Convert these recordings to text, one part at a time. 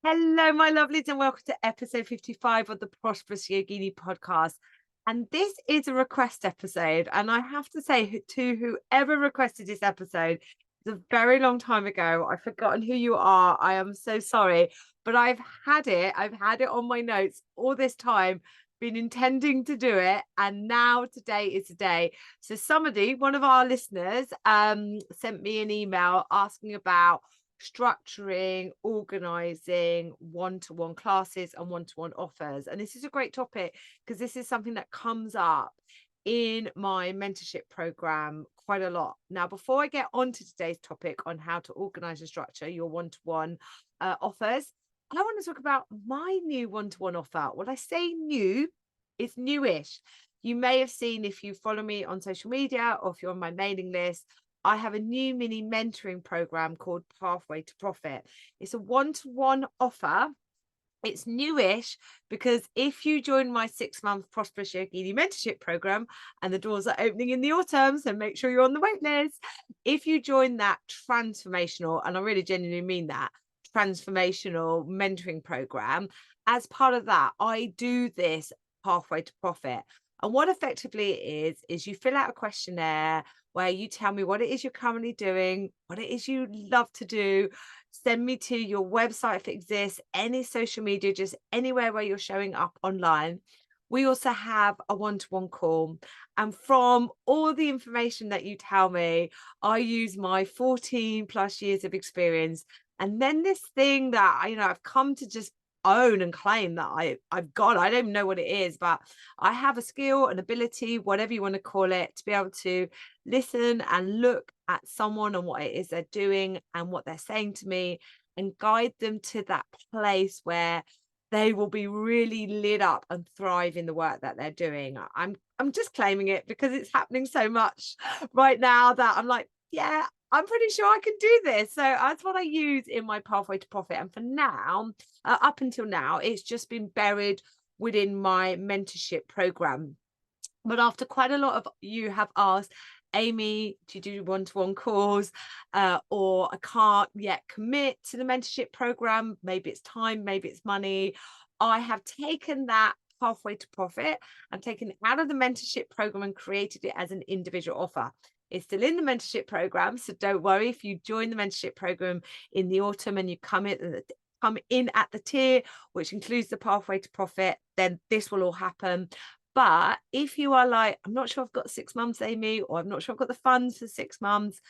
Hello, my lovelies, and welcome to episode 55 of the Prosperous Yogini Podcast. And this is a request episode. And I have to say to whoever requested this episode, it's a very long time ago. I've forgotten who you are. I am so sorry. But I've had it on my notes all this time, been intending to do it. And now today is the day. So somebody, one of our listeners, sent me an email asking about structuring, organizing one-to-one classes and one-to-one offers. And this is a great topic because this is something that comes up in my mentorship program quite a lot. Now, before I get on to today's topic on how to organize and structure your one-to-one offers, I want to talk about my new one-to-one offer. When I say new, it's newish. You may have seen, if you follow me on social media or if you're on my mailing list, I have a new mini mentoring program called Pathway to Profit. It's a one-to-one offer. It's newish because if you join my 6-month Prosperous Yogini mentorship program, and the doors are opening in the autumn, so make sure you're on the wait list. If you join that transformational, and I really genuinely mean that, transformational mentoring program, as part of that, I do this Pathway to Profit. And what effectively it is you fill out a questionnaire where you tell me what it is you're currently doing, what it is you love to do. Send me to your website if it exists, any social media, just anywhere where you're showing up online. We also have a one-to-one call. And from all the information that you tell me, I use my 14 plus years of experience. And then this thing that I've come to just own and claim that I've got. I don't even know what it is, but I have a skill, an ability, whatever you want to call it, to be able to listen and look at someone and what it is they're doing and what they're saying to me, and guide them to that place where they will be really lit up and thrive in the work that they're doing. I'm just claiming it because it's happening so much right now that I'm like, yeah, I'm pretty sure I can do this. So that's what I use in my Pathway to Profit. And for now, up until now, it's just been buried within my mentorship program. But after quite a lot of you have asked, Amy, do you do one-to-one calls? Or I can't yet commit to the mentorship program. Maybe it's time, maybe it's money. I have taken that Pathway to Profit and taken it out of the mentorship program and created it as an individual offer. It's still in the mentorship program, so don't worry if you join the mentorship program in the autumn and you come in at the tier, which includes the Pathway to Profit, then this will all happen. But if you are like, I'm not sure I've got 6 months, Amy, or I'm not sure I've got the funds for 6 months,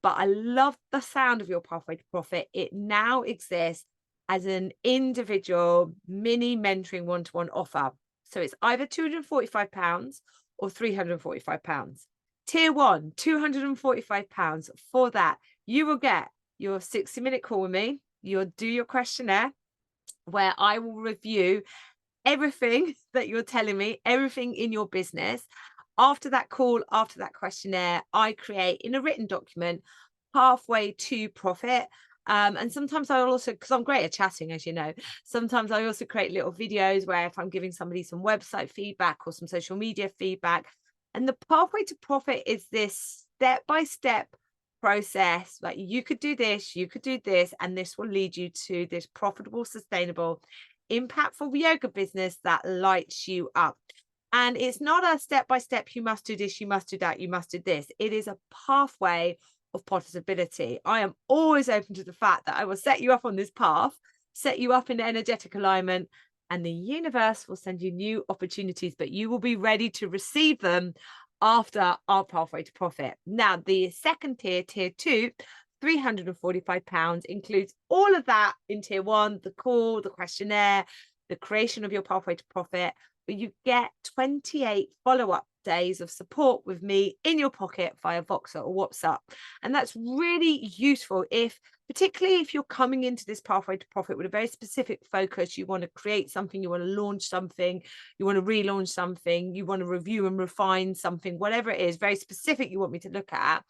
but I love the sound of your Pathway to Profit, it now exists as an individual mini mentoring one-to-one offer. So it's either £245 or £345. Tier 1, £245. For that, you will get your 60-minute call with me. You'll do your questionnaire where I will review everything that you're telling me, everything in your business. After that call, after that questionnaire, I create in a written document Pathway to Profit. And sometimes I also, because I'm great at chatting, as you know, sometimes I also create little videos where if I'm giving somebody some website feedback or some social media feedback. And the Pathway to Profit is this step-by-step process. Like, you could do this, you could do this, and this will lead you to this profitable, sustainable, impactful yoga business that lights you up. And it's not a step-by-step, you must do this, you must do that, you must do this. It is a pathway of possibility. I am always open to the fact that I will set you up on this path, set you up in energetic alignment, and the universe will send you new opportunities, but you will be ready to receive them after our Pathway to Profit. Now, the second tier, tier 2, £345, includes all of that in tier 1, the call, the questionnaire, the creation of your Pathway to Profit, but you get 28 follow-up days of support with me in your pocket via Voxer or WhatsApp. And that's really useful particularly if you're coming into this Pathway to Profit with a very specific focus. You want to create something, you want to launch something, you want to relaunch something, you want to review and refine something, whatever it is, very specific you want me to look at.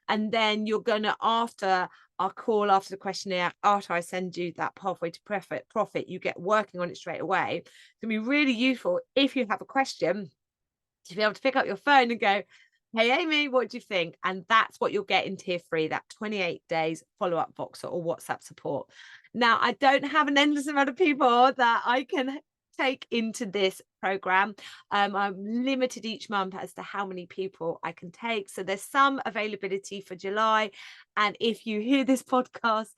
And then you're going to, after our call, after the questionnaire, after I send you that Pathway to Profit, you get working on it straight away. It's going to be really useful if you have a question to be able to pick up your phone and go, hey, Amy, what do you think? And that's what you'll get in tier 3, that 28 days follow-up Voxer or WhatsApp support. Now, I don't have an endless amount of people that I can take into this program. I'm limited each month as to how many people I can take. So there's some availability for July. And if you hear this podcast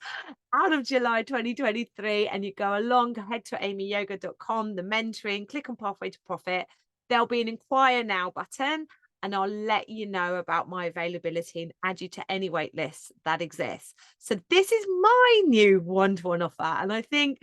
out of July 2023 and you go along, head to amyyoga.com, the mentoring, click on Pathway to Profit. There'll be an inquire now button, and I'll let you know about my availability and add you to any wait lists that exists. So this is my new one-to-one offer. And I think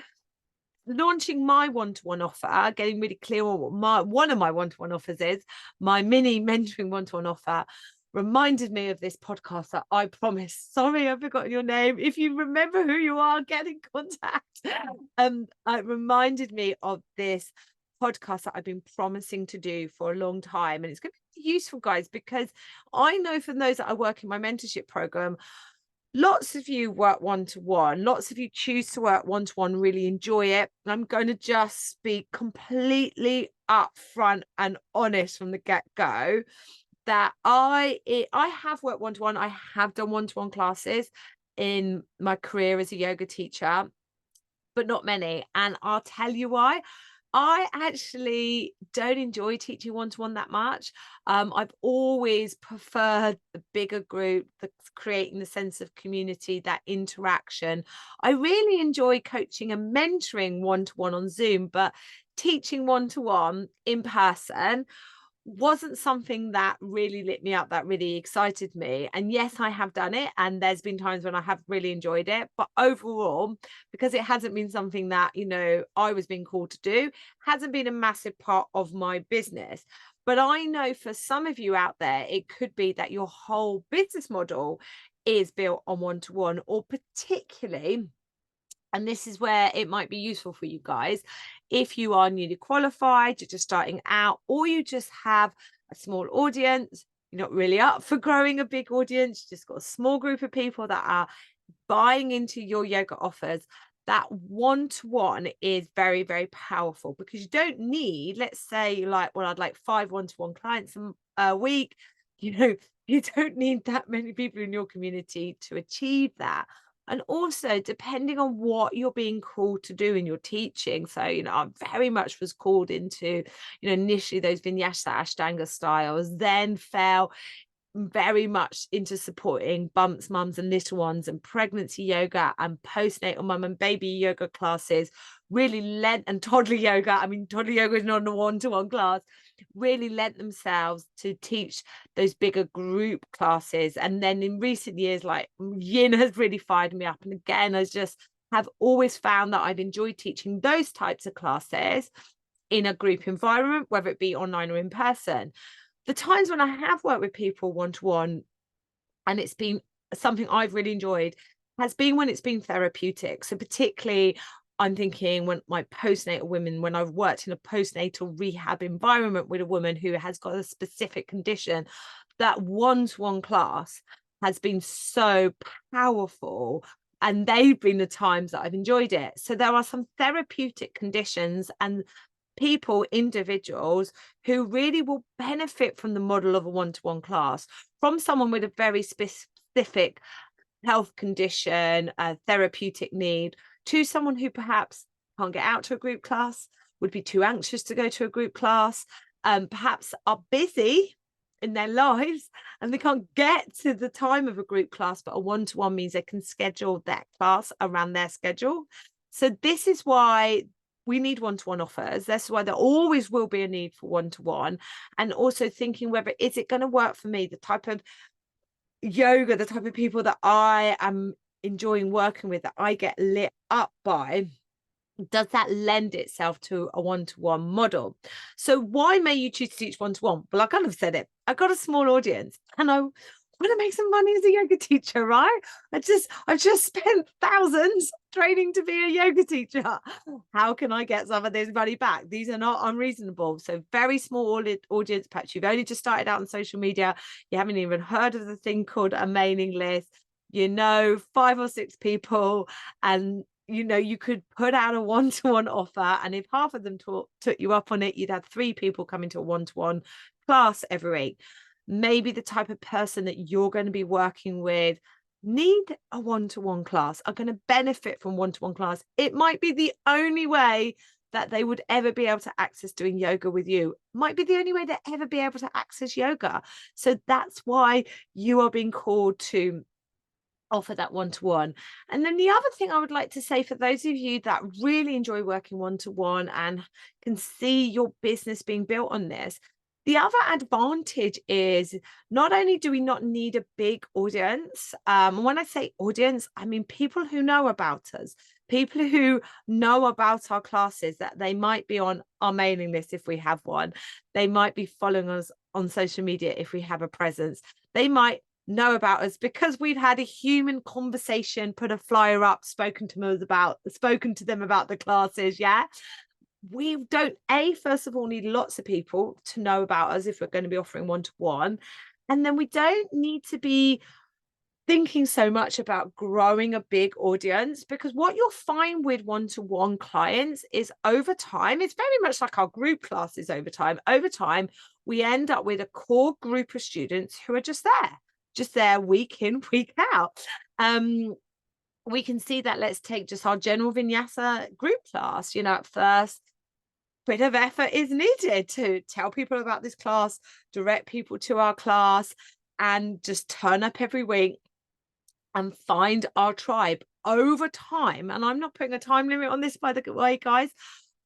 launching my one-to-one offer, getting really clear on what one of my one-to-one offers is, my mini mentoring one-to-one offer, reminded me of this podcast that I promised. Sorry, I've forgotten your name. If you remember who you are, get in contact. It reminded me of this podcast that I've been promising to do for a long time. And it's going to be useful, guys, because I know from those that I work in my mentorship program, lots of you work one-to-one, lots of you choose to work one-to-one, really enjoy it. I'm going to just be completely upfront and honest from the get-go that I have worked one-to-one. I have done one-to-one classes in my career as a yoga teacher, but not many. And I'll tell you why. I actually don't enjoy teaching one-to-one that much. I've always preferred the bigger group, creating the sense of community, that interaction. I really enjoy coaching and mentoring one-to-one on Zoom, but teaching one-to-one in person wasn't something that really lit me up, that really excited me. And yes, I have done it, and there's been times when I have really enjoyed it, but overall, because it hasn't been something that, you know, I was being called to do, hasn't been a massive part of my business. But I know for some of you out there, it could be that your whole business model is built on one-to-one, or particularly, and this is where it might be useful for you guys, if you are newly qualified, you're just starting out, or you just have a small audience, you're not really up for growing a big audience, you just got a small group of people that are buying into your yoga offers. That one-to-one is very, very powerful, because you don't need, let's say, like, well, I'd like 5 one-to-one clients a week. You know, you don't need that many people in your community to achieve that. And also, depending on what you're being called to do in your teaching. So, you know, I very much was called into, you know, initially those Vinyasa Ashtanga styles, then fell very much into supporting bumps, mums and little ones, and pregnancy yoga and postnatal mum and baby yoga classes, really lent, and toddler yoga. I mean, toddler yoga is not a one-to-one class, really lent themselves to teach those bigger group classes. And then in recent years, like, yin has really fired me up. And again, I just have always found that I've enjoyed teaching those types of classes in a group environment, whether it be online or in person. The times when I have worked with people one-to-one, and it's been something I've really enjoyed, has been when it's been therapeutic. So particularly, I'm thinking when my postnatal women, when I've worked in a postnatal rehab environment with a woman who has got a specific condition, that one-to-one class has been so powerful. And they've been the times that I've enjoyed it. So there are some therapeutic conditions and people, individuals, who really will benefit from the model of a one-to-one class, from someone with a very specific health condition, a therapeutic need, to someone who perhaps can't get out to a group class, would be too anxious to go to a group class, perhaps are busy in their lives and they can't get to the time of a group class, but a one-to-one means they can schedule that class around their schedule. So this is why we need one-to-one offers. That's why there always will be a need for one-to-one. And also thinking whether, is it going to work for me, the type of yoga, the type of people that I am enjoying working with, that I get lit up by, does that lend itself to a one-to-one model? So why may you choose to teach one-to-one? Well, I kind of said it. I've got a small audience and I want to make some money as a yoga teacher, right? I've just spent thousands training to be a yoga teacher. How can I get some of this money back? These are not unreasonable. So very small audience. Perhaps you've only just started out on social media. You haven't even heard of the thing called a mailing list. You know, 5 or 6 people, and you know, you could put out a one-to-one offer, and if half of them took you up on it, you'd have 3 people coming to a one-to-one class every week. Maybe the type of person that you're going to be working with need a one-to-one class, are going to benefit from one-to-one class. It might be the only way that they would ever be able to access doing yoga with you. Might be the only way they ever be able to access yoga. So that's why you are being called to offer that one-to-one. And then the other thing I would like to say, for those of you that really enjoy working one-to-one and can see your business being built on this, the other advantage is not only do we not need a big audience, when I say audience, I mean people who know about us, people who know about our classes, that they might be on our mailing list if we have one, they might be following us on social media if we have a presence, they might know about us because we've had a human conversation, put a flyer up, spoken to them about the classes. Yeah, we don't first of all need lots of people to know about us if we're going to be offering one-to-one, and then we don't need to be thinking so much about growing a big audience, because what you'll find with one-to-one clients is over time, it's very much like our group classes. Over time we end up with a core group of students who are just there week in, week out. We can see that. Let's take just our general vinyasa group class. At first, bit of effort is needed to tell people about this class, direct people to our class, and just turn up every week and find our tribe. Over time, and I'm not putting a time limit on this, by the way, guys,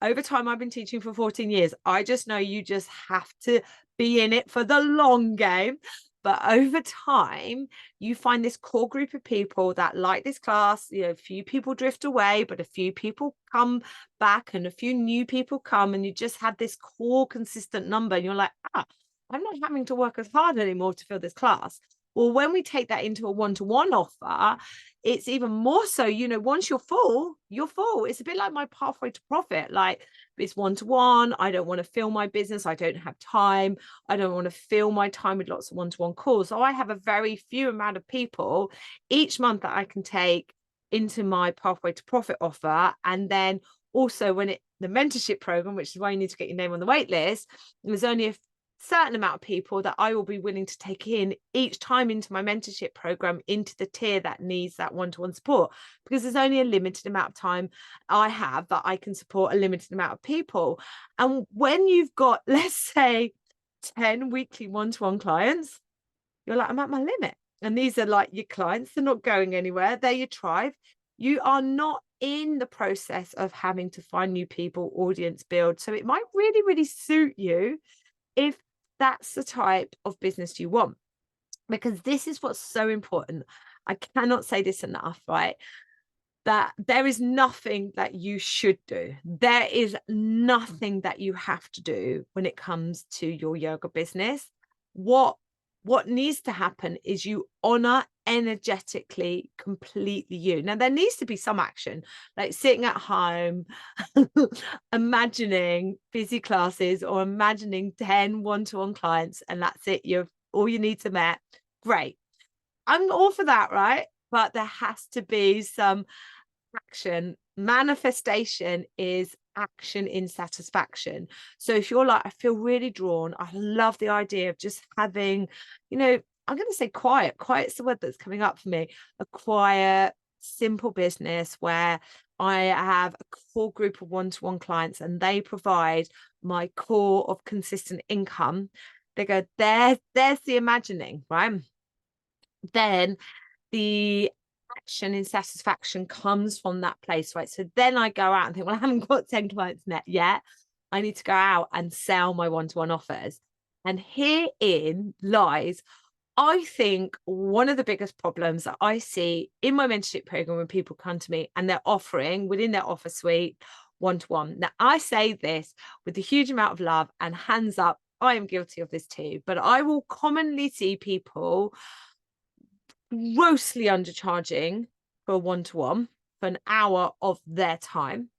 over time, I've been teaching for 14 years. I just know you just have to be in it for the long game. But over time, you find this core group of people that like this class. A few people drift away, but a few people come back and a few new people come, and you just have this core consistent number. And you're like, I'm not having to work as hard anymore to fill this class. Well, when we take that into a one-to-one offer, it's even more so. Once you're full, you're full. It's a bit like my pathway to profit. Like, it's one-to-one. I don't want to fill my business. I don't have time. I don't want to fill my time with lots of one-to-one calls. So I have a very few amount of people each month that I can take into my pathway to profit offer. And then also the mentorship program, which is why you need to get your name on the wait list, there's only a certain amount of people that I will be willing to take in each time into my mentorship program, into the tier that needs that one-to-one support, because there's only a limited amount of time I have that I can support a limited amount of people. And when you've got, let's say, 10 weekly one-to-one clients, you're like, I'm at my limit. And these are like your clients. They're not going anywhere. They're your tribe. You are not in the process of having to find new people, audience build. So it might really, really suit you if that's the type of business you want, because this is what's so important. I cannot say this enough, right? That there is nothing that you should do. There is nothing that you have to do when it comes to your yoga business. What needs to happen is you honor energetically completely you. Now, there needs to be some action, like sitting at home, imagining busy classes, or imagining 10 one-to-one clients, and that's it. All you need to met. Great. I'm all for that, right? But there has to be some action. Manifestation is action in satisfaction. So if you're like, I feel really drawn, I love the idea of just having, I'm going to say quiet's the word that's coming up for me, a quiet, simple business where I have a core group of one-to-one clients and they provide my core of consistent income. They go, there's the imagining, right? Then the action in satisfaction comes from that place, right? So then I go out and think, well, I haven't got 10 clients net yet. I need to go out and sell my one-to-one offers. And herein lies, I think, one of the biggest problems that I see in my mentorship program when people come to me and they're offering within their offer suite one-to-one. Now, I say this with a huge amount of love, and hands up, I am guilty of this too, but I will commonly see people grossly undercharging for a one-to-one for an hour of their time.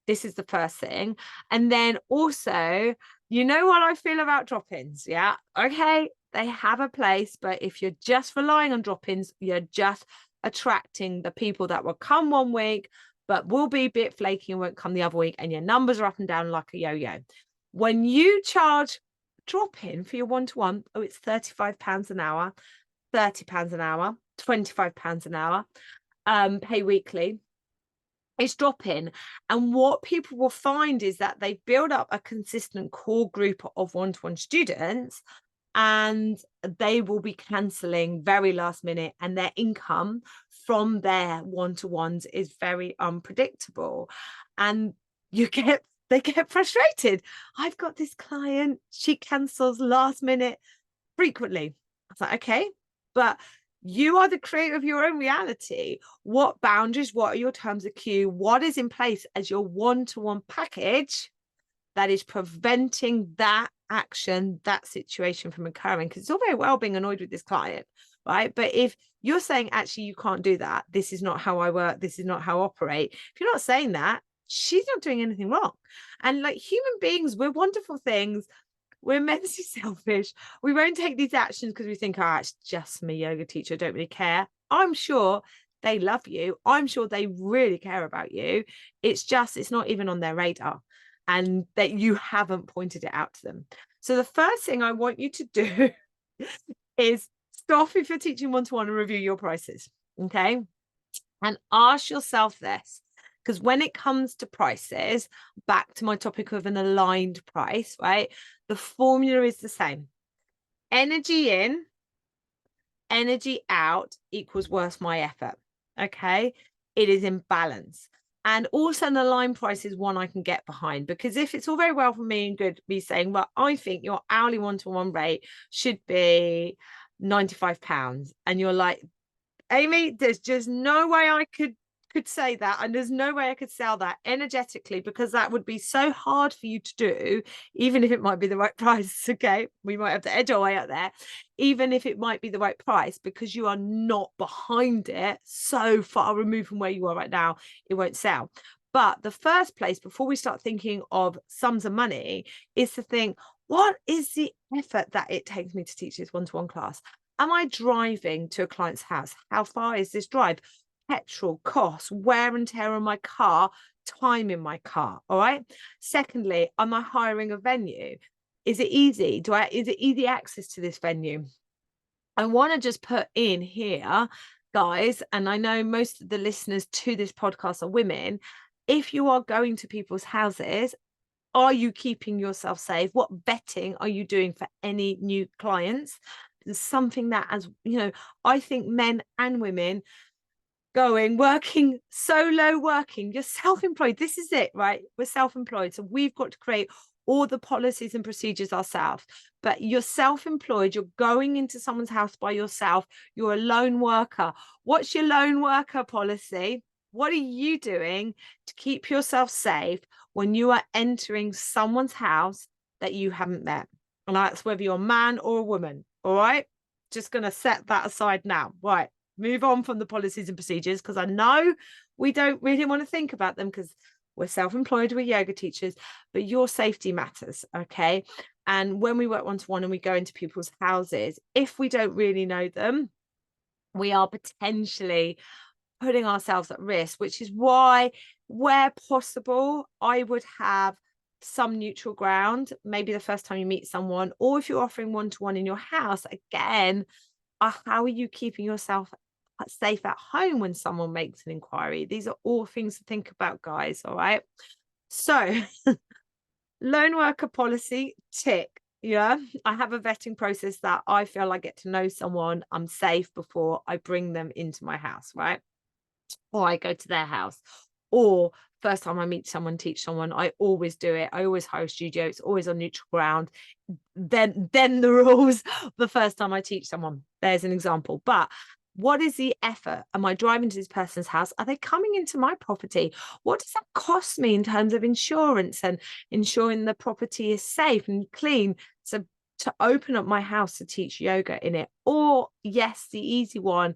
This is the first thing. And then also, what I feel about drop-ins. Yeah. Okay. They have a place, but if you're just relying on drop-ins, you're just attracting the people that will come one week, but will be a bit flaky and won't come the other week. And your numbers are up and down like a yo-yo. When you charge drop-in for your one-to-one, it's £35 an hour, £30 an hour, £25 an hour, pay weekly. It's dropping. And what people will find is that they build up a consistent core group of one-to-one students, and they will be cancelling very last minute, and their income from their one-to-ones is very unpredictable. And they get frustrated. I've got this client, she cancels last minute frequently. I was like, okay, but you are the creator of your own reality. What boundaries, what are your terms of queue? What is in place as your one-to-one package that is preventing that action, that situation from occurring? Because it's all very well being annoyed with this client, right? But if you're saying, actually, you can't do that, this is not how I work, this is not how I operate. If you're not saying that, she's not doing anything wrong. And like human beings, we're wonderful things. We're immensely selfish. We won't take these actions because we think, it's just me, yoga teacher, I don't really care. I'm sure they love you. I'm sure they really care about you. It's not even on their radar, and that you haven't pointed it out to them. So the first thing I want you to do is stop, if you're teaching one-to-one, and review your prices. Okay. And ask yourself this, because when it comes to prices, back to my topic of an aligned price, right? The formula is the same. Energy in, energy out equals worth my effort. Okay. It is in balance. And also an aligned price is one I can get behind, because if it's all very well for me and good me saying, well, I think your hourly one-to-one rate should be £95, and you're like, Amy, there's just no way I could say that, and there's no way I could sell that energetically, because that would be so hard for you to do, even if it might be the right price. Okay, we might have to edge our way out there, even if it might be the right price, because you are not behind it, so far removed from where you are right now, it won't sell. But the first place, before we start thinking of sums of money, is to think, what is the effort that it takes me to teach this one-to-one class? Am I driving to a client's house? How far is this drive? Petrol costs, wear and tear on my car, time in my car. All right. Secondly, am I hiring a venue? Is it easy? Is it easy access to this venue? I want to just put in here, guys, and I know most of the listeners to this podcast are women. If you are going to people's houses, are you keeping yourself safe? What vetting are you doing for any new clients? There's something that, as you know, I think men and women working solo, you're self-employed. This is it, right? We're self-employed, so we've got to create all the policies and procedures ourselves. But you're self-employed, you're going into someone's house by yourself, you're a lone worker. What's your lone worker policy? What are you doing to keep yourself safe when you are entering someone's house that you haven't met? And that's whether you're a man or a woman. All right, just going to set that aside now. Right, move on from the policies and procedures, because I know we don't really want to think about them, because we're self-employed, we're yoga teachers, but your safety matters. Okay. And when we work one-to-one and we go into people's houses, if we don't really know them, we are potentially putting ourselves at risk, which is why, where possible, I would have some neutral ground, maybe the first time you meet someone, or if you're offering one-to-one in your house, again, how are you keeping yourself safe at home when someone makes an inquiry? These are all things to think about, guys. All right. So lone worker policy, tick. Yeah, I have a vetting process that I feel I get to know someone, I'm safe before I bring them into my house, right? Or I go to their house, or first time I meet someone, teach someone, I always do it. I always hire a studio. It's always on neutral ground. Then the rules the first time I teach someone. There's an example. But what is the effort? Am I driving to this person's house? Are they coming into my property? What does that cost me in terms of insurance and ensuring the property is safe and clean? So to open up my house to teach yoga in it. Or yes, the easy one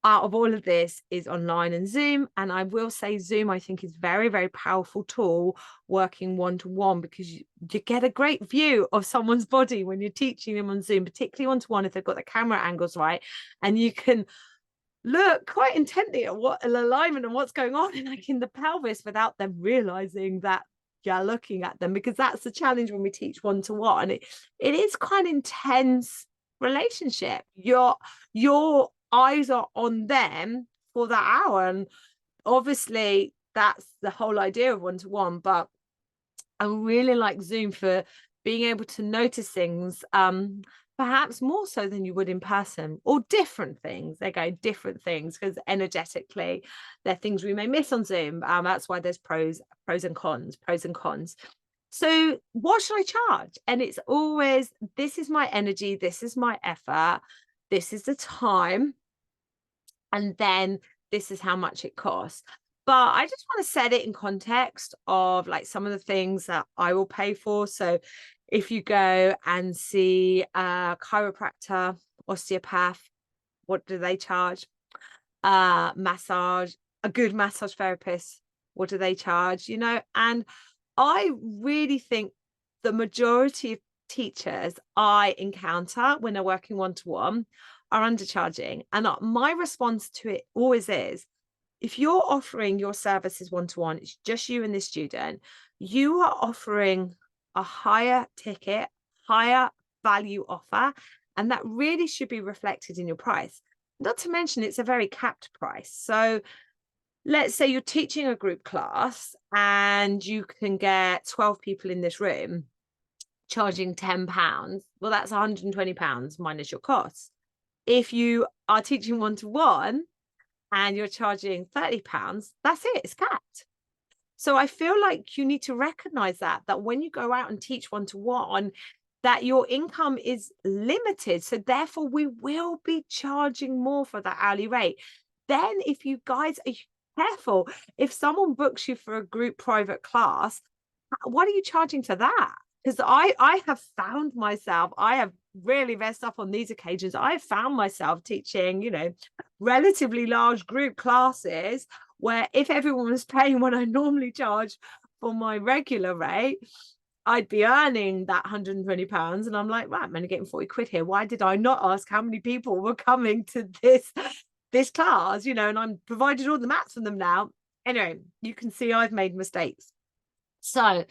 out of all of this is online and Zoom. And I will say Zoom, I think, is very, very powerful tool working one-to-one, because you get a great view of someone's body when you're teaching them on Zoom, particularly one-to-one if they've got the camera angles right, and you can look quite intently at what an alignment and what's going on in the pelvis without them realizing that you're looking at them, because that's the challenge when we teach one-to-one. It is quite intense relationship. You're eyes are on them for that hour. And obviously that's the whole idea of one-to-one, but I really like Zoom for being able to notice things, perhaps more so than you would in person, or different things. They go different things because energetically there are things we may miss on Zoom. That's why there's pros and cons, pros and cons. So what should I charge? And it's always, this is my energy, this is my effort, this is the time, and then this is how much it costs. But I just want to set it in context of like some of the things that I will pay for. So if you go and see a chiropractor, osteopath, what do they charge? Massage, a good massage therapist, what do they charge? And I really think the majority of teachers I encounter when they're working one-to-one are undercharging. And my response to it always is, if you're offering your services one-to-one, it's just you and the student, you are offering a higher ticket, higher value offer, and that really should be reflected in your price. Not to mention it's a very capped price. So let's say you're teaching a group class and you can get 12 people in this room charging £10. Well, that's £120 minus your costs. If you are teaching one-to-one and you're charging £30, that's it, it's capped. So I feel like you need to recognize that when you go out and teach one-to-one, that your income is limited. So therefore we will be charging more for that hourly rate. Then if you guys are careful, if someone books you for a group private class, what are you charging for that? Because I have found myself, I have really messed up on these occasions. I have found myself teaching, relatively large group classes where if everyone was paying what I normally charge for my regular rate, I'd be earning that £120. And I'm like, right, I'm only getting 40 quid here. Why did I not ask how many people were coming to this class, and I'm provided all the mats for them now. Anyway, you can see I've made mistakes. So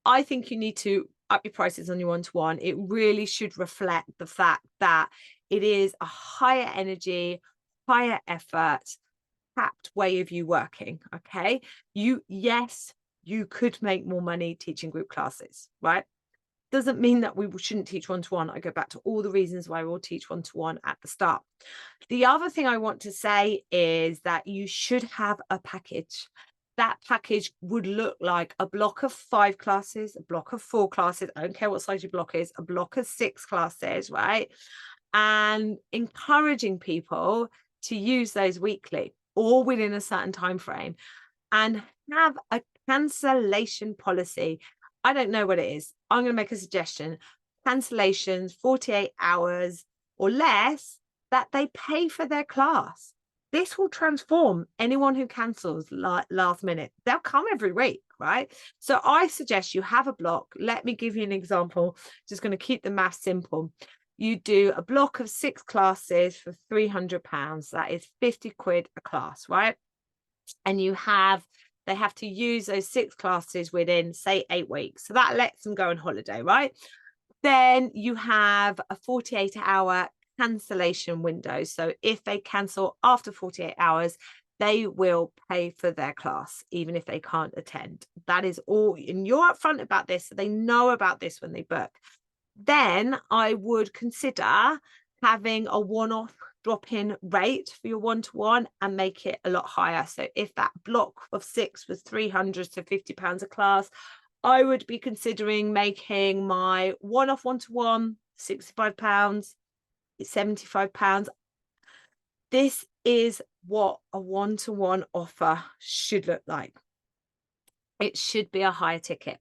I think you need to up your prices on your one-to-one. It really should reflect the fact that it is a higher energy, higher effort, capped way of you working. Okay. Yes, you could make more money teaching group classes, right? Doesn't mean that we shouldn't teach one-to-one. I go back to all the reasons why we'll teach one-to-one at the start. The other thing I want to say is that you should have a package. That package would look like a block of 5 classes, a block of 4 classes. I don't care what size your block is, a block of 6 classes, right? And encouraging people to use those weekly or within a certain time frame, and have a cancellation policy. I don't know what it is. I'm going to make a suggestion. Cancellations, 48 hours or less, that they pay for their class. This will transform anyone who cancels last minute. They'll come every week, right? So I suggest you have a block. Let me give you an example. Just going to keep the math simple. You do a block of 6 classes for £300. That is 50 quid a class, right? And they have to use those 6 classes within, say, 8 weeks. So that lets them go on holiday, right? Then you have a 48-hour cancellation window. So if they cancel after 48 hours, they will pay for their class, even if they can't attend. That is all. And you're upfront about this, so they know about this when they book. Then I would consider having a one-off drop-in rate for your one-to-one and make it a lot higher. So if that block of 6 was £300 to £50 a class, I would be considering making my one-off one-to-one £65, £75. This is what a one-to-one offer should look like. It should be a higher ticket.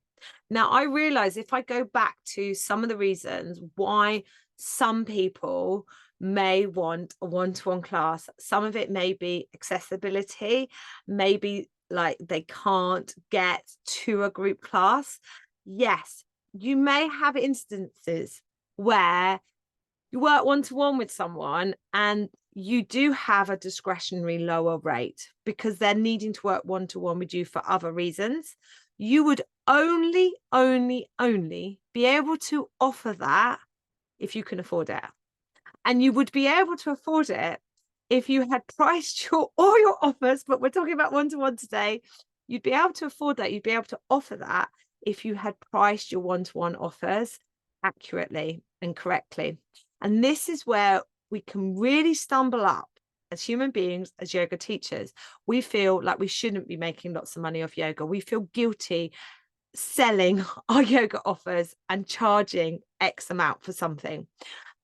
Now, I realize if I go back to some of the reasons why some people may want a one-to-one class, some of it may be accessibility, maybe like they can't get to a group class. Yes, you may have instances where you work one-to-one with someone and you do have a discretionary lower rate because they're needing to work one-to-one with you for other reasons. You would only be able to offer that if you can afford it. And you would be able to afford it if you had priced all your offers, but we're talking about one-to-one today, you'd be able to afford that. You'd be able to offer that if you had priced your one-to-one offers accurately and correctly. And this is where we can really stumble up as human beings, as yoga teachers. We feel like we shouldn't be making lots of money off yoga. We feel guilty selling our yoga offers and charging X amount for something.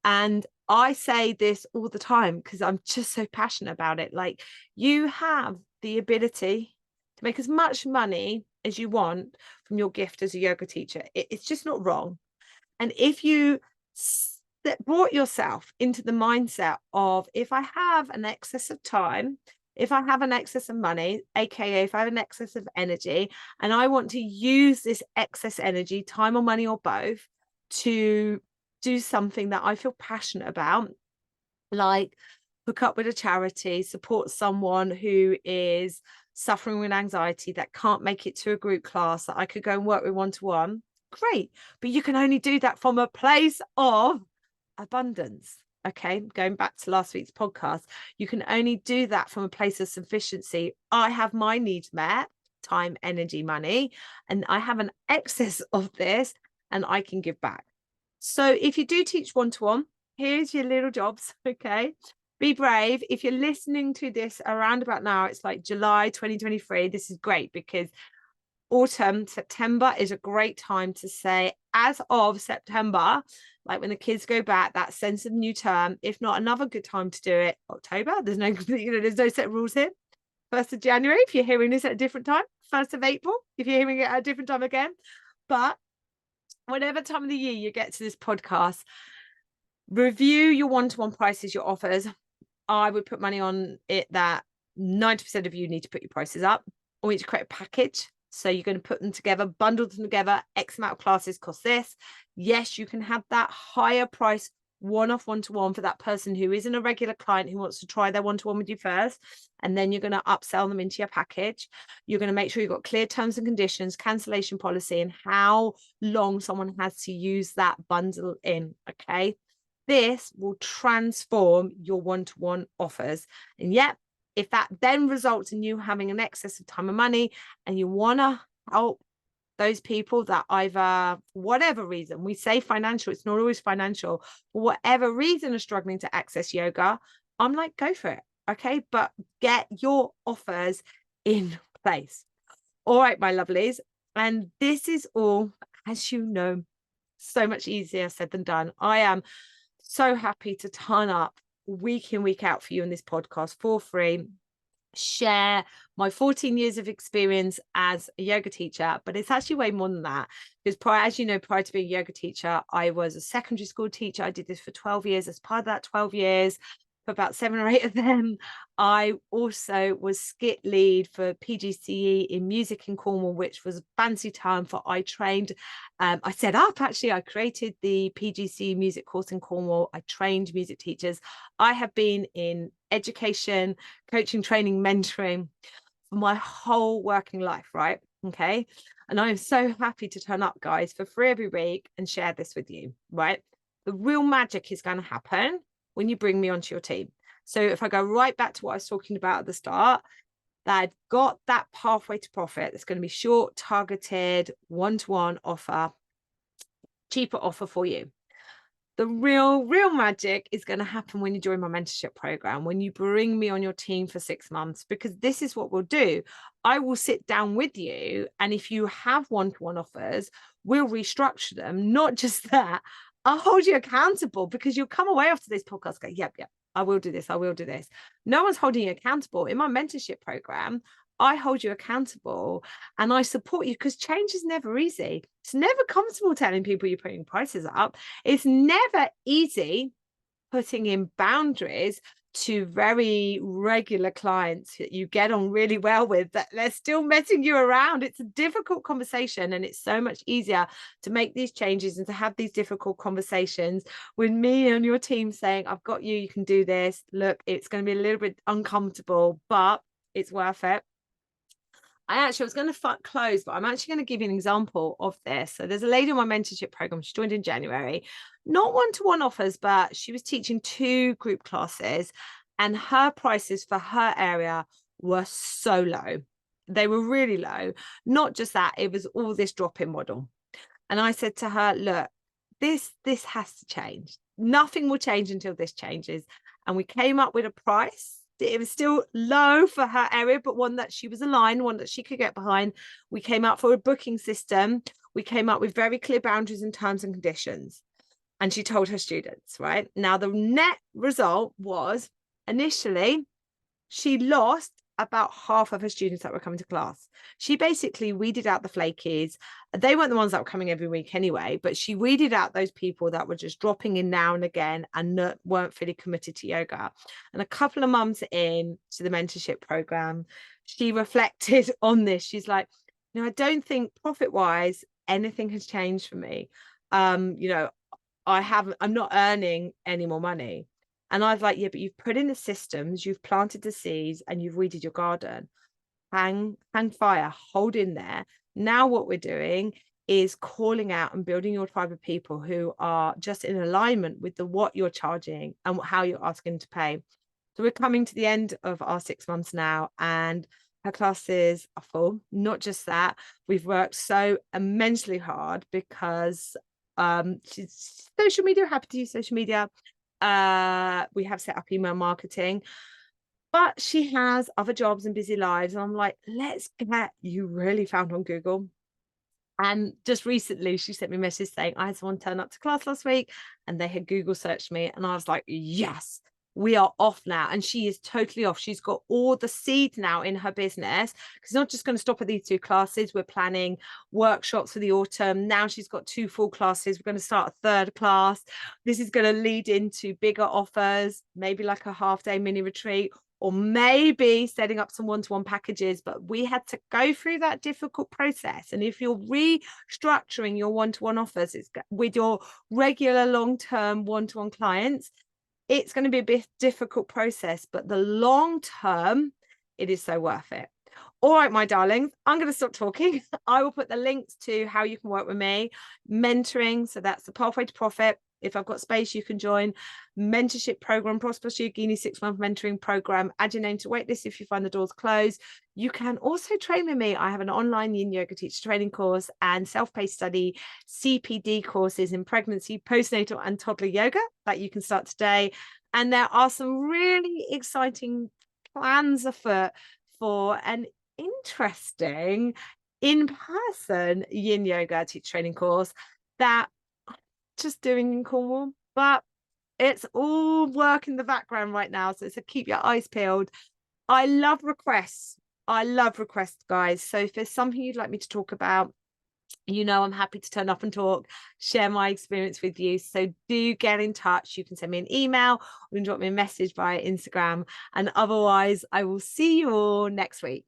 And I say this all the time because I'm just so passionate about it. Like, you have the ability to make as much money as you want from your gift as a yoga teacher. It's just not wrong. And if you brought yourself into the mindset of, if I have an excess of time, if I have an excess of money, aka if I have an excess of energy, and I want to use this excess energy, time or money or both, to do something that I feel passionate about, like hook up with a charity, support someone who is suffering with anxiety that can't make it to a group class that I could go and work with one-to-one, great. But you can only do that from a place of abundance. Okay, going back to last week's podcast, you can only do that from a place of sufficiency. I have my needs met, time, energy, money, and I have an excess of this, and I can give back. So if you do teach one-to-one, here's your little jobs. Okay, be brave. If you're listening to this around about now, it's like July 2023. This is great because autumn, September is a great time to say, as of September, like when the kids go back, that sense of new term. If not, another good time to do it, October. There's no, there's no set rules here. 1st of January, if you're hearing this at a different time. 1st of April, if you're hearing it at a different time again. But whatever time of the year you get to this podcast, review your one-to-one prices, your offers. I would put money on it that 90% of you need to put your prices up. I want you to create a package. So you're going to put them together, bundle them together. X amount of classes cost this. Yes, you can have that higher price one-off one-to-one for that person who isn't a regular client who wants to try their one-to-one with you first. And then you're going to upsell them into your package. You're going to make sure you've got clear terms and conditions, cancellation policy, and how long someone has to use that bundle in. Okay. This will transform your one-to-one offers. And yet, if that then results in you having an excess of time and money, and you want to help those people that either, whatever reason, we say financial, it's not always financial, for whatever reason are struggling to access yoga, I'm like, go for it. Okay. But get your offers in place. All right, my lovelies. And this is all, as you know, so much easier said than done. I am so happy to turn up week in, week out for you in this podcast for free, share my 14 years of experience as a yoga teacher, but it's actually way more than that, because as you know, prior to being a yoga teacher, I was a secondary school teacher. I did this for 12 years. As part of that 12 years, for about 7 or 8 of them, I also was skit lead for PGCE in music in Cornwall, which was a fancy term for I trained. I set up, actually, I created the PGCE music course in Cornwall. I trained music teachers. I have been in education, coaching, training, mentoring for my whole working life, right? Okay. And I am so happy to turn up, guys, for free every week and share this with you, right? The real magic is going to happen when you bring me onto your team. So if I go right back to what I was talking about at the start, that I've got that pathway to profit, that's going to be short, targeted, one-to-one offer, cheaper offer for you. The real magic is going to happen when you join my mentorship program, when you bring me on your team for 6 months, because this is what we'll do. I will sit down with you, and if you have one-to-one offers, we'll restructure them. Not just that, I'll hold you accountable, because you'll come away after this podcast go, yep, I will do this. I will do this. No one's holding you accountable. In my mentorship program, I hold you accountable and I support you, because change is never easy. It's never comfortable telling people you're putting prices up. It's never easy putting in boundaries to very regular clients that you get on really well with, that they're still messing you around. It's a difficult conversation, and it's so much easier to make these changes and to have these difficult conversations with me and your team saying, I've got you, you can do this. Look, it's going to be a little bit uncomfortable, but it's worth it. I was going to close, but I'm actually going to give you an example of this. So there's a lady in my mentorship program. She joined in January, not one-to-one offers, but she was teaching 2 group classes. And her prices for her area were so low. They were really low. Not just that, it was all this drop-in model. And I said to her, look, this has to change. Nothing will change until this changes. And we came up with a price. It was still low for her area, but one that she was aligned, one that she could get behind. We came up for a booking system. We came up with very clear boundaries and terms and conditions. And she told her students, right? Now, the net result was initially she lost about half of her students that were coming to class. She basically weeded out the flakies. They weren't the ones that were coming every week anyway, but she weeded out those people that were just dropping in now and again and weren't fully committed to yoga. And a couple of months in to the mentorship program, she reflected on this. She's like, I don't think profit-wise anything has changed for me. I'm not earning any more money. And I was like, yeah, but you've put in the systems, you've planted the seeds, and you've weeded your garden. Hang fire, hold in there. Now what we're doing is calling out and building your tribe of people who are just in alignment with what you're charging and how you're asking to pay. So we're coming to the end of our 6 months now, and her classes are full. Not just that, we've worked so immensely hard because she's social media, happy to use social media. We have set up email marketing, but she has other jobs and busy lives. And I'm like, let's get you really found on Google. And just recently, she sent me a message saying, I had someone turn up to class last week and they had Google searched me. And I was like, yes, we are off now. And she is totally off. She's got all the seeds now in her business, because it's not just going to stop at these 2 classes. We're planning workshops for the autumn. Now she's got 2 full classes. We're going to start a 3rd class. This is going to lead into bigger offers, maybe like a half-day mini retreat, or maybe setting up some one-to-one packages. But we had to go through that difficult process. And if you're restructuring your one-to-one offers with your regular long-term one-to-one clients, it's going to be a bit difficult process, but the long term, it is so worth it. All right, my darlings, I'm going to stop talking. I will put the links to how you can work with me. Mentoring, so that's the Pathway to Profit. If I've got space, you can join. Mentorship program, Prosperous Yogini 6-month mentoring program. Add your name to waitlist if you find the doors closed. You can also train with me. I have an online yin yoga teacher training course and self-paced study CPD courses in pregnancy, postnatal and toddler yoga that you can start today. And there are some really exciting plans afoot for an interesting in-person yin yoga teacher training course that just doing in Cornwall, but it's all work in the background right now, so keep your eyes peeled. I love requests, guys. So if there's something you'd like me to talk about, I'm happy to turn up and talk, share my experience with you. So do get in touch. You can send me an email, or you can drop me a message via Instagram, and otherwise I will see you all next week.